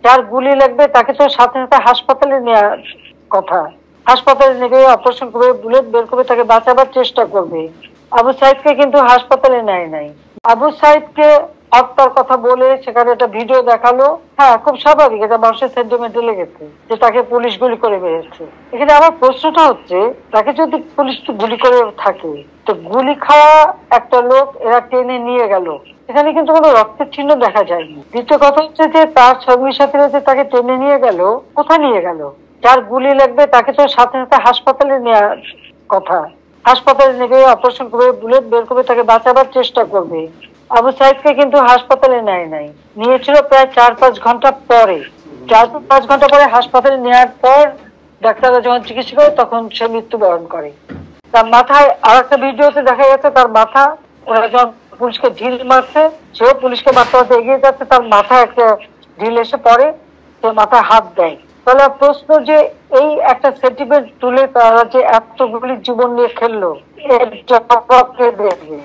যার গুলি লাগবে তাকে তো সাথে সাথে হাসপাতালে নেওয়ার কথা। হাসপাতালে নেবে, অপারেশন করবে, বুলেট বের করবে, তাকে বাঁচাবার চেষ্টা করবে। আবু সাইদকে কিন্তু হাসপাতালে নেয় নাই। আবু সাইদকে হত্যার কথা বলে সেখানে একটা ভিডিও দেখালো। হ্যাঁ, খুব স্বাভাবিক, এটা মানুষের সেন্টিমেন্টে লেগেছে যে তাকে পুলিশ গুলি করে বেরিয়েছে। এখানে আমার প্রশ্নটা হচ্ছে, তাকে যদি পুলিশ গুলি করে থাকে, তো গুলি খাওয়া একটা লোক এরা টেনে নিয়ে গেল, এখানে কিন্তু কোনো রক্তের চিহ্ন দেখা যায়নি। দ্বিতীয় কথা হচ্ছে যে তার সঙ্গী সাথীরা যে তাকে টেনে নিয়ে গেল, কোথায় নিয়ে গেল? যার গুলি লাগবে তাকে তো সাথে সাথে হাসপাতালে নেওয়ার কথা। হাসপাতালে নেবে, অপারেশন করবে, বুলেট বের করবে, তাকে বাঁচাবার চেষ্টা করবে। আবু সাইদকে কিন্তু হাসপাতালে নেয় নাই, নিয়েছিল প্রায় 4-5 ঘন্টা পরে। 4-5 ঘন্টা পরে হাসপাতালে নেওয়ার পর ডাক্তাররা যখন চিকিৎসা করে তখন সে মৃত্যুবরণ করে। তার মাথায় আর একটা ভিডিওতে দেখা গেছে তার মাথা, ওরা যখন পুলিশকে ঢিল মারছে, সেও পুলিশকে মারতে মারতে এগিয়ে যাচ্ছে, তার মাথায় একটা ঢিল এসে পড়ে, সে মাথায় হাত দেয়। তাহলে প্রশ্ন যে এই একটা সেন্টিমেন্ট তুলে তারা যে এতগুলি জীবন নিয়ে খেললো, এর জবাব কে দেবে?